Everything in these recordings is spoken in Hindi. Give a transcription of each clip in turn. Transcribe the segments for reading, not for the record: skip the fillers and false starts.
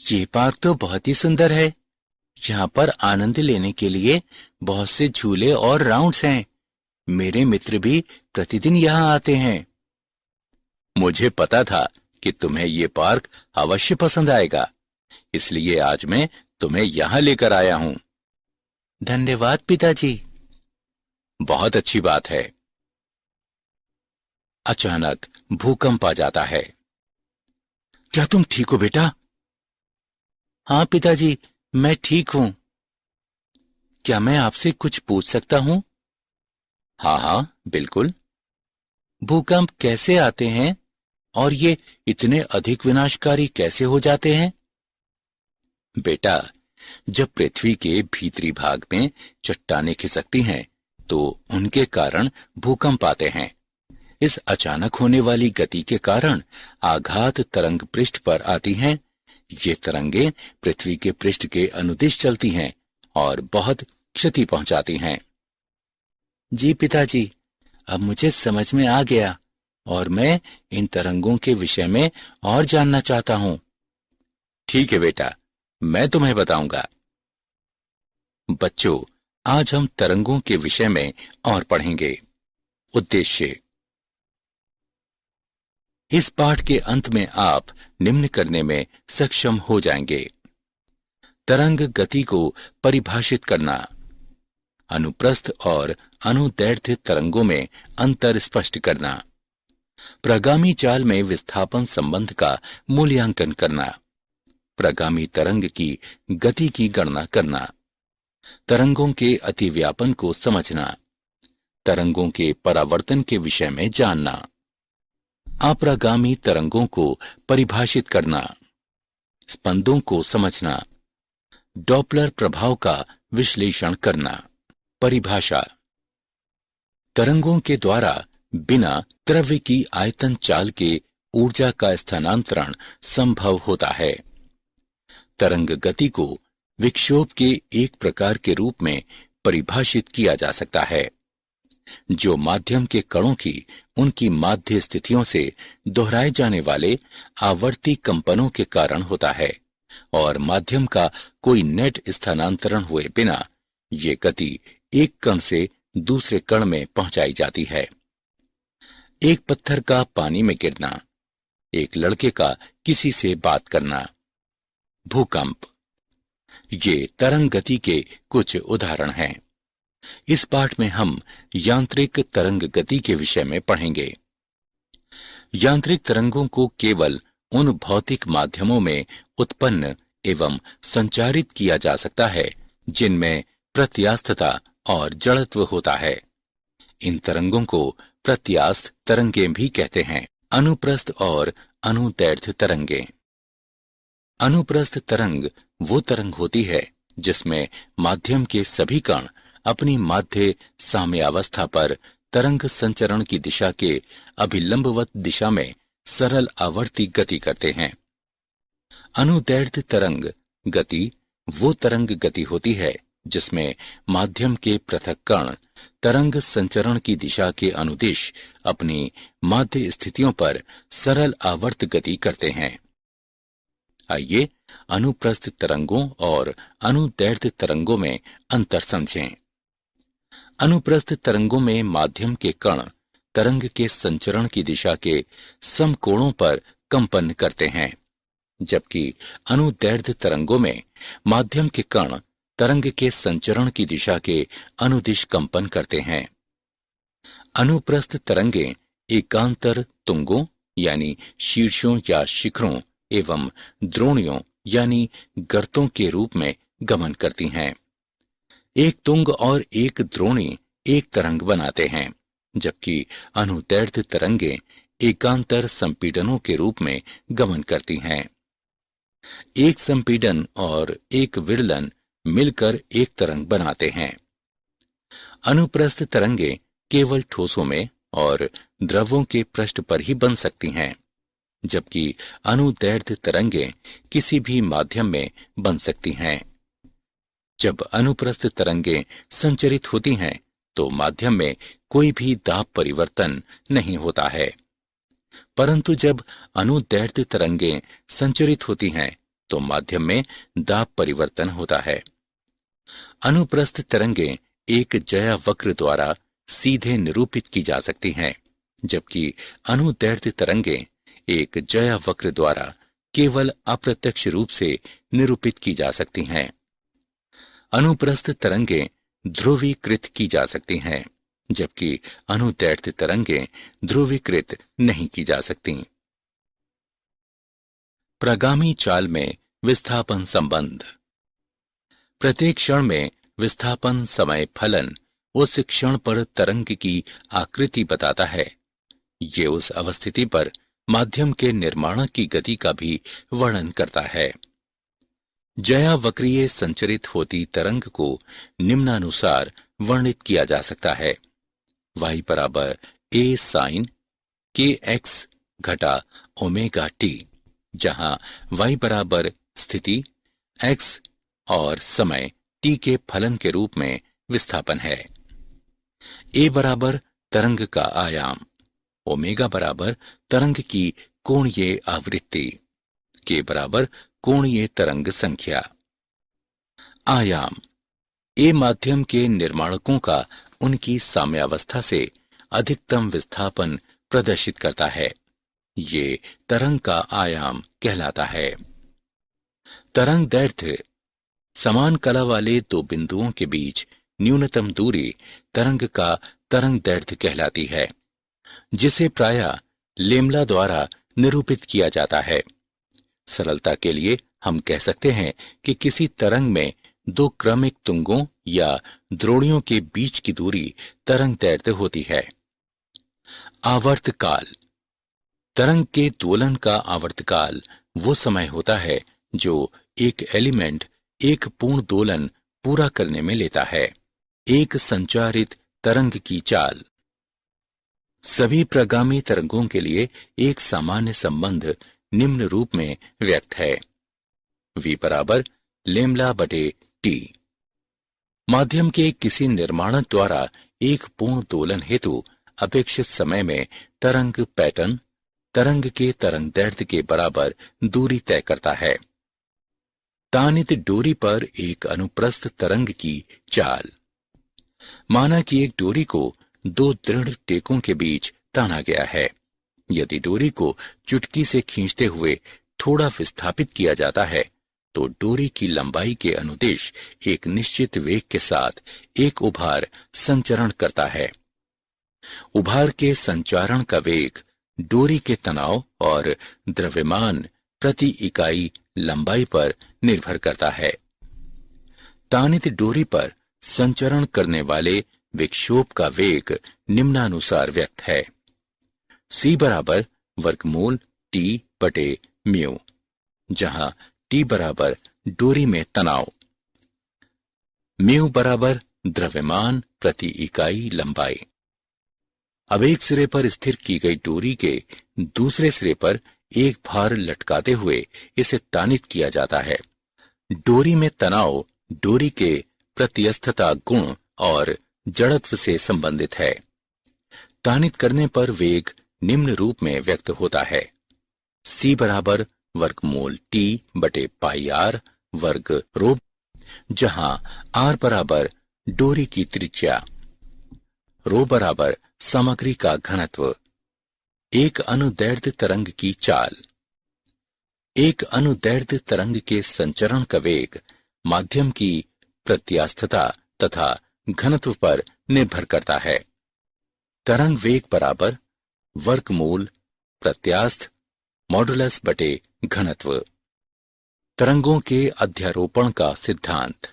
ये पार्क तो बहुत ही सुंदर है। यहाँ पर आनंद लेने के लिए बहुत से झूले और राउंड्स हैं। मेरे मित्र भी प्रतिदिन यहाँ आते हैं। मुझे पता था कि तुम्हें ये पार्क अवश्य पसंद आएगा, इसलिए आज मैं तुम्हें यहाँ लेकर आया हूँ। धन्यवाद पिताजी। बहुत अच्छी बात है। अचानक भूकंप आ जाता है। क्या तुम ठीक हो बेटा? हाँ पिताजी, मैं ठीक हूं। क्या मैं आपसे कुछ पूछ सकता हूं? हाँ हाँ, बिल्कुल। भूकंप कैसे आते हैं और ये इतने अधिक विनाशकारी कैसे हो जाते हैं? बेटा, जब पृथ्वी के भीतरी भाग में चट्टानें खिसकती हैं, तो उनके कारण भूकंप आते हैं। इस अचानक होने वाली गति के कारण आघात तरंग पृष्ठ पर आती हैं। ये तरंगे पृथ्वी के पृष्ठ के अनुदिश चलती हैं और बहुत क्षति पहुंचाती हैं। जी पिताजी, अब मुझे समझ में आ गया और मैं इन तरंगों के विषय में और जानना चाहता हूं। ठीक है बेटा, मैं तुम्हें बताऊंगा। बच्चों, आज हम तरंगों के विषय में और पढ़ेंगे। उद्देश्य। इस पाठ के अंत में आप निम्न करने में सक्षम हो जाएंगे। तरंग गति को परिभाषित करना, अनुप्रस्थ और अनुदैर्ध्य तरंगों में अंतर स्पष्ट करना, प्रगामी चाल में विस्थापन संबंध का मूल्यांकन करना, प्रगामी तरंग की गति की गणना करना, तरंगों के अतिव्यापन को समझना, तरंगों के परावर्तन के विषय में जानना, अप्रगामी तरंगों को परिभाषित करना, स्पंदों को समझना, डॉपलर प्रभाव का विश्लेषण करना। परिभाषा। तरंगों के द्वारा बिना द्रव्य की आयतन चाल के ऊर्जा का स्थानांतरण संभव होता है। तरंग गति को विक्षोभ के एक प्रकार के रूप में परिभाषित किया जा सकता है, जो माध्यम के कणों की उनकी माध्य स्थितियों से दोहराए जाने वाले आवर्ती कंपनों के कारण होता है और माध्यम का कोई नेट स्थानांतरण हुए बिना ये गति एक कण से दूसरे कण में पहुंचाई जाती है। एक पत्थर का पानी में गिरना, एक लड़के का किसी से बात करना। भूकंप। ये तरंग गति के कुछ उदाहरण हैं। इस पाठ में हम यांत्रिक तरंग गति के विषय में पढ़ेंगे। यांत्रिक तरंगों को केवल उन भौतिक माध्यमों में उत्पन्न एवं संचारित किया जा सकता है जिनमें प्रत्यास्थता और जड़त्व होता है। इन तरंगों को प्रत्यास्थ तरंगें भी कहते हैं। अनुप्रस्थ और अनुदैर्ध्य तरंगें। अनुप्रस्थ तरंग वो तरंग होती है जिसमें माध्यम के सभी कण अपनी माध्य साम्यावस्था पर तरंग संचरण की दिशा के अभिलंबवत दिशा में सरल आवर्ती गति करते हैं। अनुदैर्ध्य तरंग गति वो तरंग गति होती है जिसमें माध्यम के पृथक कण तरंग संचरण की दिशा के अनुदिश अपनी माध्य स्थितियों पर सरल आवर्त गति करते हैं। आइए अनुप्रस्थ तरंगों और अनुदैर्ध्य तरंगों में अंतर समझें। अनुप्रस्थ तरंगों में माध्यम के कण तरंग के संचरण की दिशा के समकोणों पर कंपन करते हैं, जबकि अनुदैर्ध्य तरंगों में माध्यम के कण तरंग के संचरण की दिशा के अनुदिश कंपन करते हैं। अनुप्रस्थ तरंगें एकांतर तुंगों यानी शीर्षों या शिखरों एवं द्रोणियों यानी गर्तों के रूप में गमन करती हैं। एक तुंग और एक द्रोणी एक तरंग बनाते हैं, जबकि अनुदैर्ध्य तरंगें एकांतर संपीड़नों के रूप में गमन करती हैं। एक संपीड़न और एक विरलन मिलकर एक तरंग बनाते हैं। अनुप्रस्थ तरंगें केवल ठोसों में और द्रवों के पृष्ठ पर ही बन सकती हैं, जबकि अनुदैर्ध्य तरंगें किसी भी माध्यम में बन सकती हैं। जब अनुप्रस्थ तरंगें संचरित होती हैं तो माध्यम में कोई भी दाब परिवर्तन नहीं होता है, परंतु जब अनुदैर्ध्य तरंगें संचरित होती हैं तो माध्यम में दाब परिवर्तन होता है। अनुप्रस्थ तरंगें एक ज्या वक्र द्वारा सीधे निरूपित की जा सकती हैं, जबकि अनुदैर्ध्य तरंगें एक ज्या वक्र द्वारा केवल अप्रत्यक्ष रूप से निरूपित की जा सकती हैं। अनुप्रस्थ तरंगें ध्रुवीकृत की जा सकती हैं, जबकि अनुदैर्ध्य तरंगें ध्रुवीकृत नहीं की जा सकती। प्रगामी चाल में विस्थापन संबंध। प्रत्येक क्षण में विस्थापन समय फलन उस क्षण पर तरंग की आकृति बताता है। ये उस अवस्थिति पर माध्यम के निर्माण की गति का भी वर्णन करता है। ज्यावक्रीय संचरित होती तरंग को निम्नानुसार वर्णित किया जा सकता है। y बराबर a sin kx घटा ओमेगा t, जहां y बराबर स्थिति x और समय t के फलन के रूप में विस्थापन है। a बराबर तरंग का आयाम, ओमेगा बराबर तरंग की कोणीय आवृत्ति, k बराबर कोणीय तरंग संख्या। आयाम ए माध्यम के निर्माणकों का उनकी साम्यावस्था से अधिकतम विस्थापन प्रदर्शित करता है। ये तरंग का आयाम कहलाता है। तरंग दैर्ध्य समान कला वाले दो बिंदुओं के बीच न्यूनतम दूरी तरंग का तरंग दैर्ध्य कहलाती है, जिसे प्रायः लेम्ला द्वारा निरूपित किया जाता है। सरलता के लिए हम कह सकते हैं कि किसी तरंग में दो क्रमिक तुंगों या द्रोणियों के बीच की दूरी तरंग दैर्ध्य होती है। आवर्तकाल। तरंग के दोलन का आवर्तकाल वो समय होता है जो एक एलिमेंट एक पूर्ण दोलन पूरा करने में लेता है। एक संचारित तरंग की चाल। सभी प्रगामी तरंगों के लिए एक सामान्य संबंध निम्न रूप में व्यक्त है। v बराबर लेम्ला बटे t। माध्यम के किसी निर्माणक द्वारा एक पूर्ण दोलन हेतु अपेक्षित समय में तरंग पैटर्न तरंग के तरंग दैर्ध्य के बराबर दूरी तय करता है। तानित डोरी पर एक अनुप्रस्थ तरंग की चाल। माना कि एक डोरी को दो दृढ़ टेकों के बीच ताना गया है। यदि डोरी को चुटकी से खींचते हुए थोड़ा विस्थापित किया जाता है तो डोरी की लंबाई के अनुदिश एक निश्चित वेग के साथ एक उभार संचरण करता है। उभार के संचारण का वेग डोरी के तनाव और द्रव्यमान प्रति इकाई लंबाई पर निर्भर करता है। तानित डोरी पर संचरण करने वाले विक्षोभ का वेग निम्नानुसार व्यक्त है। c बराबर वर्गमूल t बटे म्यू, जहां t बराबर डोरी में तनाव, म्यू बराबर द्रव्यमान प्रति इकाई लंबाई। अब एक सिरे पर स्थिर की गई डोरी के दूसरे सिरे पर एक भार लटकाते हुए इसे तानित किया जाता है। डोरी में तनाव डोरी के प्रत्यस्थता गुण और जड़त्व से संबंधित है। तानित करने पर वेग निम्न रूप में व्यक्त होता है। c बराबर वर्गमूल t बटे पाई r वर्ग रो, जहां r बराबर डोरी की त्रिज्या, रो बराबर सामग्री का घनत्व। एक अनुदैर्ध्य तरंग की चाल। एक अनुदैर्ध्य तरंग के संचरण का वेग माध्यम की प्रत्यास्थता तथा घनत्व पर निर्भर करता है। तरंग वेग बराबर वर्गमूल प्रत्यास्थ मॉडुलस बटे घनत्व। तरंगों के अध्यारोपण का सिद्धांत।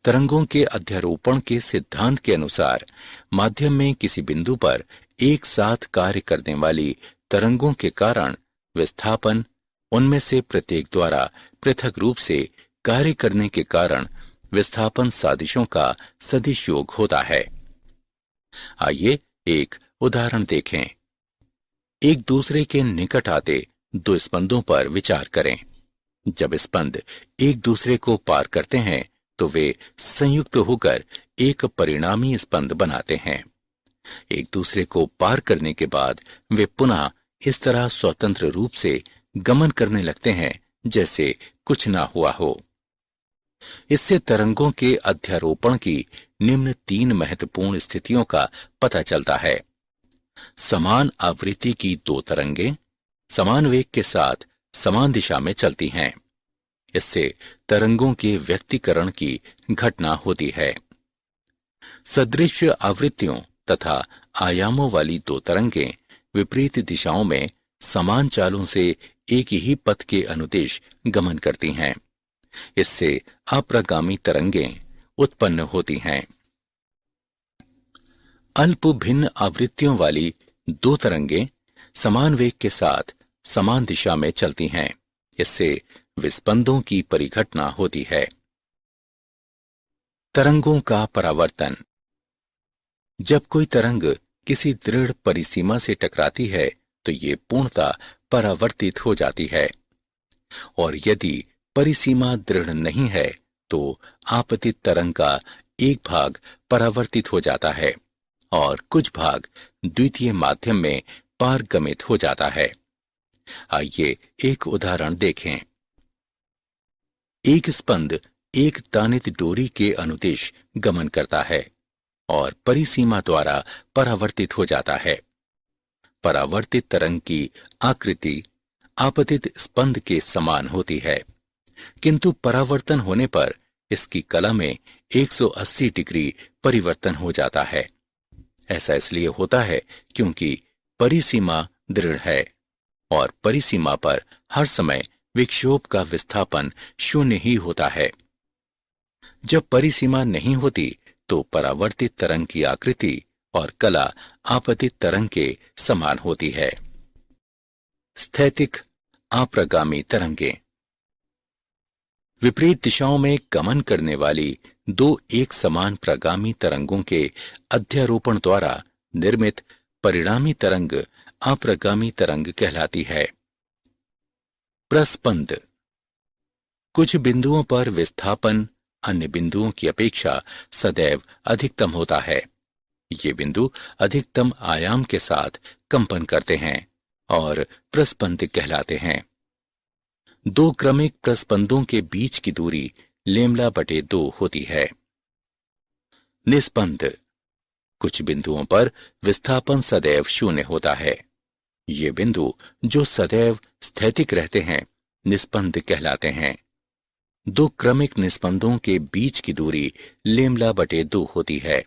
तरंगों के अध्यारोपण के सिद्धांत के अनुसार माध्यम में किसी बिंदु पर एक साथ कार्य करने वाली तरंगों के कारण विस्थापन उनमें से प्रत्येक द्वारा पृथक रूप से कार्य करने के कारण विस्थापन सादिशों का सदिश योग होता है। आइए एक उदाहरण देखें। एक दूसरे के निकट आते दो स्पंदों पर विचार करें। जब स्पंद एक दूसरे को पार करते हैं तो वे संयुक्त होकर एक परिणामी स्पंद बनाते हैं। एक दूसरे को पार करने के बाद वे पुनः इस तरह स्वतंत्र रूप से गमन करने लगते हैं जैसे कुछ ना हुआ हो। इससे तरंगों के अध्यारोपण की निम्न 3 महत्वपूर्ण स्थितियों का पता चलता है। समान आवृत्ति की 2 तरंगें समान वेग के साथ समान दिशा में चलती हैं। इससे तरंगों के व्यक्तीकरण की घटना होती है। सदृश आवृत्तियों तथा आयामों वाली 2 तरंगें विपरीत दिशाओं में समान चालों से एक ही पथ के अनुदिश गमन करती हैं। इससे अप्रगामी तरंगें उत्पन्न होती हैं। अल्प भिन्न आवृत्तियों वाली 2 तरंगें समान वेग के साथ समान दिशा में चलती हैं। इससे विस्पंदों की परिघटना होती है। तरंगों का परावर्तन। जब कोई तरंग किसी दृढ़ परिसीमा से टकराती है तो ये पूर्णतः परावर्तित हो जाती है, और यदि परिसीमा दृढ़ नहीं है तो आपतित तरंग का एक भाग परावर्तित हो जाता है और कुछ भाग द्वितीय माध्यम में पारगमित हो जाता है। आइए एक उदाहरण देखें। एक स्पंद एक तानित डोरी के अनुदिश गमन करता है और परिसीमा द्वारा परावर्तित हो जाता है। परावर्तित तरंग की आकृति आपतित स्पंद के समान होती है, किंतु परावर्तन होने पर इसकी कला में 180 डिग्री परिवर्तन हो जाता है। ऐसा इसलिए होता है क्योंकि परिसीमा दृढ़ है और परिसीमा पर हर समय विक्षोभ का विस्थापन शून्य ही होता है। जब परिसीमा नहीं होती तो परावर्तित तरंग की आकृति और कला आपतित तरंग के समान होती है। स्थैतिक अप्रगामी तरंगें। विपरीत दिशाओं में गमन करने वाली 2 एक समान प्रगामी तरंगों के अध्यारोपण द्वारा निर्मित परिणामी तरंग अप्रगामी तरंग कहलाती है। प्रस्पंद। कुछ बिंदुओं पर विस्थापन अन्य बिंदुओं की अपेक्षा सदैव अधिकतम होता है। ये बिंदु अधिकतम आयाम के साथ कंपन करते हैं और प्रस्पंद कहलाते हैं। 2 क्रमिक प्रस्पंदों के बीच की दूरी λ/2 होती है। निस्पंद। कुछ बिंदुओं पर विस्थापन सदैव शून्य होता है। ये बिंदु जो सदैव स्थैतिक रहते हैं निस्पंद कहलाते हैं। 2 क्रमिक निस्पंदों के बीच की दूरी λ/2 होती है।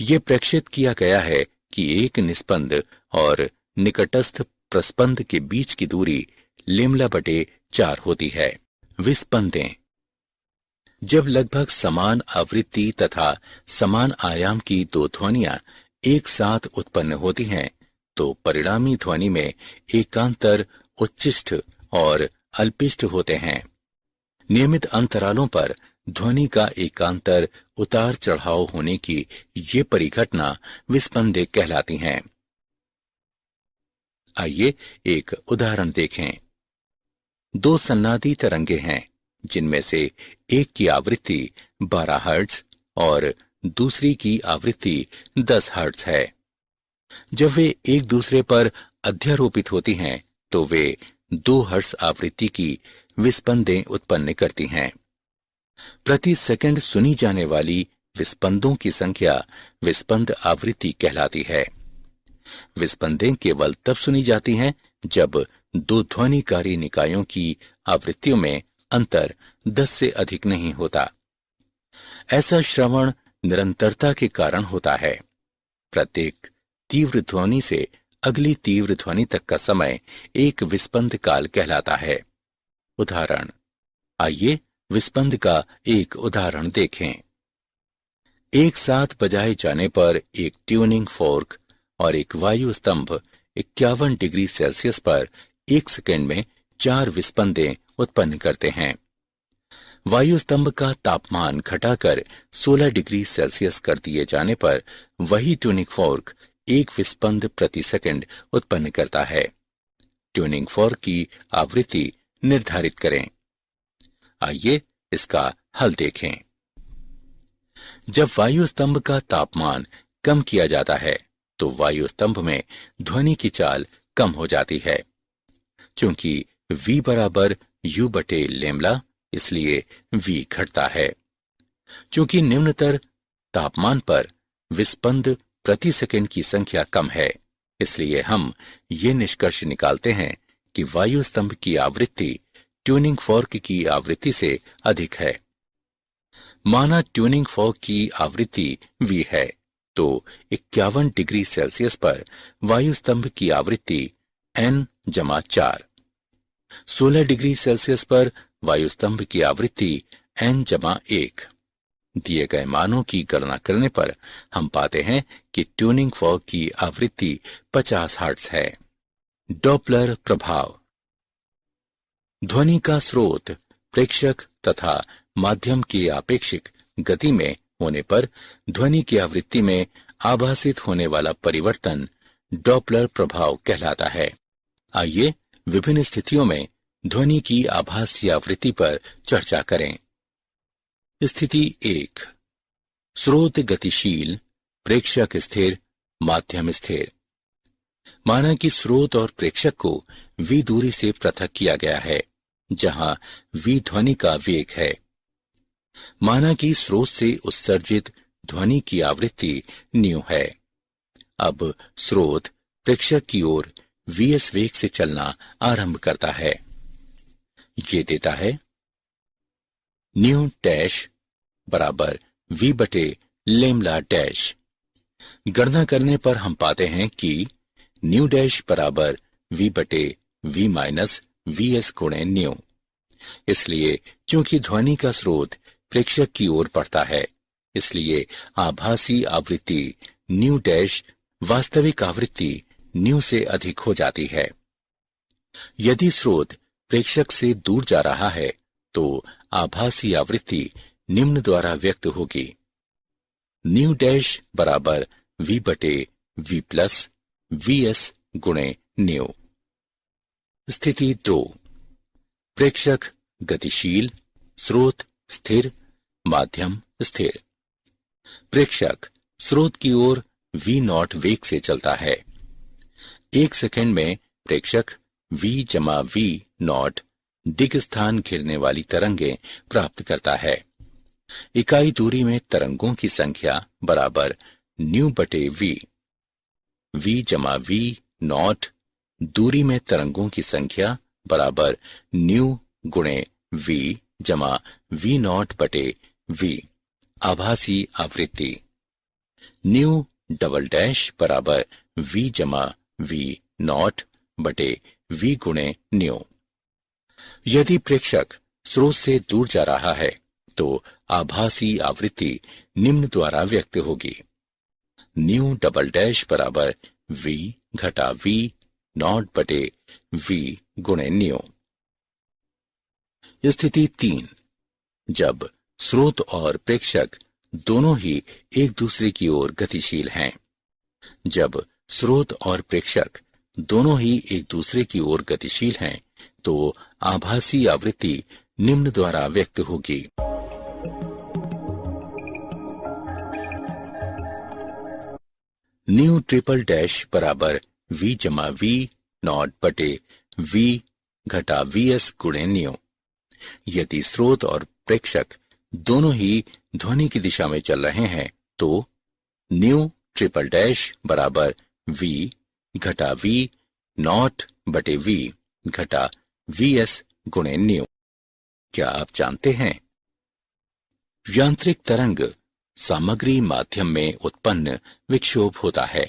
यह प्रेक्षित किया गया है कि एक निस्पंद और निकटस्थ प्रस्पंद के बीच की दूरी λ/4 होती है। विस्पंदें। जब लगभग समान आवृत्ति तथा समान आयाम की 2 ध्वनियां एक साथ उत्पन्न होती हैं तो परिणामी ध्वनि में एकांतर उच्चिष्ठ और अल्पिष्ठ होते हैं। नियमित अंतरालों पर ध्वनि का एकांतर उतार चढ़ाव होने की ये परिघटना विस्पंदें कहलाती हैं। आइए एक उदाहरण देखें। 2 सन्नादी तरंगे हैं जिनमें से एक की आवृत्ति 12 हर्ट्ज और दूसरी की आवृत्ति 10 हर्ट्ज है। जब वे एक दूसरे पर अध्यारोपित होती हैं तो वे 2 हर्ट्ज आवृत्ति की विस्पंदें उत्पन्न करती हैं। प्रति सेकंड सुनी जाने वाली विस्पंदों की संख्या विस्पंद आवृत्ति कहलाती है। विस्पंदें केवल तब सुनी जाती हैं जब 2 ध्वनिकारी निकायों की आवृत्तियों में अंतर 10 से अधिक नहीं होता। ऐसा श्रवण निरंतरता के कारण होता है। प्रत्येक तीव्र ध्वनि से अगली तीव्र ध्वनि तक का समय एक विस्पंद काल कहलाता है। उदाहरण। आइए विस्पंद का एक उदाहरण देखें। एक साथ बजाए जाने पर एक ट्यूनिंग फोर्क और एक वायु स्तंभ 51 डिग्री सेल्सियस पर 1 सेकंड में 4 विस्पंदें उत्पन्न करते हैं। वायु स्तंभ का तापमान घटाकर 16 डिग्री सेल्सियस कर दिए जाने पर वही ट्यूनिंग फोर्क 1 विस्पंद प्रति सेकंड उत्पन्न करता है। ट्यूनिंग फोर्क की आवृत्ति निर्धारित करें। आइए इसका हल देखें। जब वायु स्तंभ का तापमान कम किया जाता है तो वायु स्तंभ में ध्वनि की चाल कम हो जाती है। चूंकि V बराबर U बटे लेमला, इसलिए V घटता है। चूंकि निम्नतर तापमान पर विस्पंद प्रति सेकंड की संख्या कम है, इसलिए हम ये निष्कर्ष निकालते हैं कि वायु स्तंभ की आवृत्ति ट्यूनिंग फॉर्क की आवृत्ति से अधिक है। माना ट्यूनिंग फॉर्क की आवृत्ति V है, तो 51 डिग्री सेल्सियस पर वायु स्तंभ की आवृत्ति N-4, 16 डिग्री सेल्सियस पर वायु स्तंभ की आवृत्ति N-1। दिए गए मानों की गणना करने पर हम पाते हैं कि ट्यूनिंग फॉर्क की आवृत्ति 50 हर्ट्ज है। डॉपलर प्रभाव। ध्वनि का स्रोत प्रेक्षक तथा माध्यम की आपेक्षिक गति में होने पर ध्वनि की आवृत्ति में आभासित होने वाला परिवर्तन डॉपलर प्रभाव कहलाता है। आइए विभिन्न स्थितियों में ध्वनि की आभासी आवृत्ति पर चर्चा करें। स्थिति 1। स्रोत गतिशील, प्रेक्षक स्थिर, माध्यम स्थिर। माना कि स्रोत और प्रेक्षक को v दूरी से पृथक किया गया है, जहां v ध्वनि का वेग है। माना कि स्रोत से उत्सर्जित ध्वनि की आवृत्ति न्यू है। अब स्रोत प्रेक्षक की ओर vs वेग से चलना आरंभ करता है। ये देता है न्यू डैश बराबर v बटे लेमला डैश। गणना करने पर हम पाते हैं कि न्यू डैश बराबर v बटे v माइनस vs गुणे न्यू। इसलिए चूंकि ध्वनि का स्रोत प्रेक्षक की ओर बढ़ता है, इसलिए आभासी आवृत्ति न्यू डैश वास्तविक आवृत्ति न्यू से अधिक हो जाती है। यदि स्रोत प्रेक्षक से दूर जा रहा है, तो आभासी आवृत्ति निम्न द्वारा व्यक्त होगी। न्यू डैश बराबर v बटे v प्लस vs गुणे न्यू। स्थिति 2। प्रेक्षक गतिशील, स्रोत स्थिर, माध्यम स्थिर। प्रेक्षक स्रोत की ओर v0 वेग से चलता है। 1 सेकंड में प्रेक्षक v जमा v0 दिग स्थान घिरने वाली तरंगें प्राप्त करता है। इकाई दूरी में तरंगों की संख्या बराबर न्यू बटे v जमा v0 दूरी में तरंगों की संख्या बराबर न्यू गुणे v जमा v0 बटे v। आभासी आवृत्ति न्यू डबल डैश बराबर v जमा v0 बटे v गुणे न्यू। यदि प्रेक्षक स्रोत से दूर जा रहा है, तो आभासी आवृत्ति निम्न द्वारा व्यक्त होगी। न्यू डबल डैश बराबर v घटा v0 बटे v गुणे न्यू। स्थिति 3। जब स्रोत और प्रेक्षक दोनों ही एक दूसरे की ओर गतिशील हैं। जब स्रोत और प्रेक्षक दोनों ही एक दूसरे की ओर गतिशील हैं, तो आभासी आवृत्ति निम्न द्वारा व्यक्त होगी। न्यू ट्रिपल डैश बराबर v जमा v0 बटे v घटा vs गुणे न्यू। यदि स्रोत और प्रेक्षक दोनों ही ध्वनि की दिशा में चल रहे हैं, तो न्यू ट्रिपल डैश बराबर v घटा v0 बटे v घटा vs गुणे न्यू। क्या आप जानते हैं, यांत्रिक तरंग सामग्री माध्यम में उत्पन्न विक्षोभ होता है,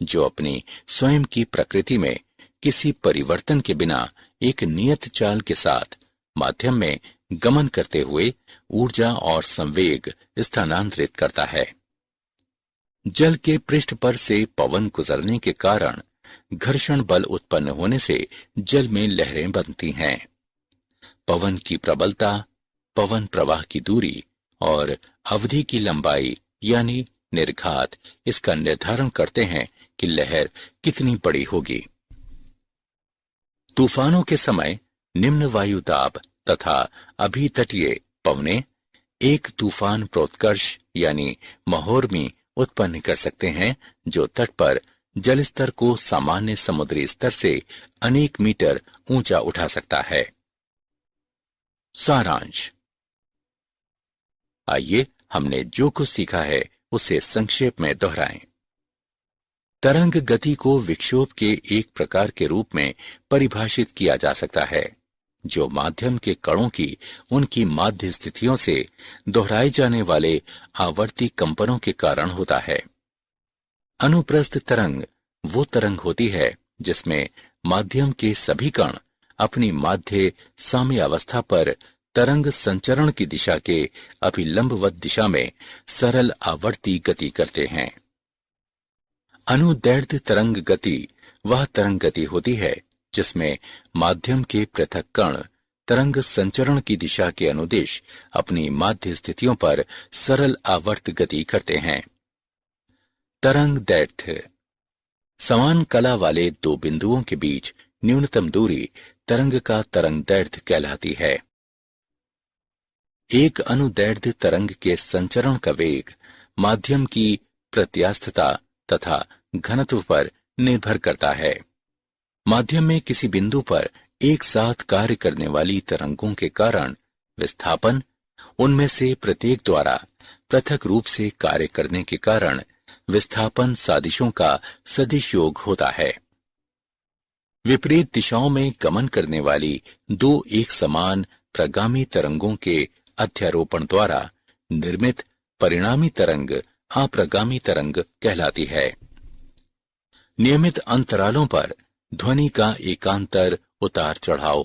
जो अपनी स्वयं की प्रकृति में किसी परिवर्तन के बिना एक नियत चाल के साथ माध्यम में गमन करते हुए ऊर्जा और संवेग स्थानांतरित करता है। जल के पृष्ठ पर से पवन गुजरने के कारण घर्षण बल उत्पन्न होने से जल में लहरें बनती हैं। पवन की प्रबलता, पवन प्रवाह की दूरी और अवधि की लंबाई यानी निर्घात इसका निर्धारण करते हैं कि लहर कितनी बड़ी होगी। तूफानों के समय निम्न वायु दाब तथा अभी तटीय पवनें एक तूफान प्रोत्कर्ष यानी महोर्मी उत्पन्न कर सकते हैं, जो तट पर जल स्तर को सामान्य समुद्री स्तर से अनेक मीटर ऊंचा उठा सकता है। सारांश। आइए हमने जो कुछ सीखा है उसे संक्षेप में दोहराएं। तरंग गति को विक्षोभ के एक प्रकार के रूप में परिभाषित किया जा सकता है जो माध्यम के कणों की उनकी माध्य स्थितियों से दोहराए जाने वाले आवर्ती कंपनों के कारण होता है। अनुप्रस्थ तरंग वो तरंग होती है जिसमें माध्यम के सभी कण अपनी माध्य साम्यावस्था पर तरंग संचरण की दिशा के अभिलंबवत दिशा में सरल आवर्ती गति करते हैं। अनुदैर्ध्य तरंग गति वह तरंग गति होती है जिसमें माध्यम के पृथक कण तरंग संचरण की दिशा के अनुदिश अपनी माध्य स्थितियों पर सरल आवर्त गति करते हैं। तरंग दैर्ध्य समान कला वाले दो बिंदुओं के बीच न्यूनतम दूरी तरंग का तरंग दैर्ध्य कहलाती है। एक अनुदैर्ध्य तरंग के संचरण का वेग माध्यम की प्रत्यास्थता तथा घनत्व पर निर्भर करता है। माध्यम में किसी बिंदु पर एक साथ कार्य करने वाली तरंगों के कारण विस्थापन उनमें से प्रत्येक द्वारा पृथक रूप से कार्य करने के कारण विस्थापन सादिशों का सदिश योग होता है। विपरीत दिशाओं में गमन करने वाली दो एक समान प्रगामी तरंगों के अध्यारोपण द्वारा निर्मित परिणामी तरंग अप्रगामी तरंग कहलाती है। नियमित अंतरालों पर ध्वनि का एकांतर उतार चढ़ाव